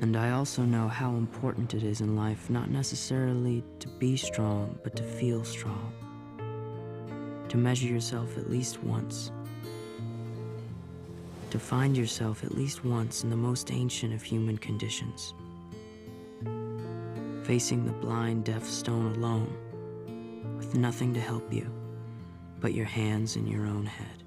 And I also know how important it is in life not necessarily to be strong, but to feel strong. To measure yourself at least once. To find yourself at least once in the most ancient of human conditions. Facing the blind, deaf stone alone, with nothing to help you but your hands and your own head.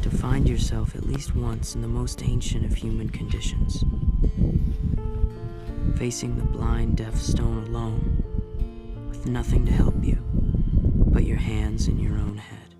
To find yourself at least once in the most ancient of human conditions. Facing the blind, deaf stone alone, with nothing to help you but your hands and your own head.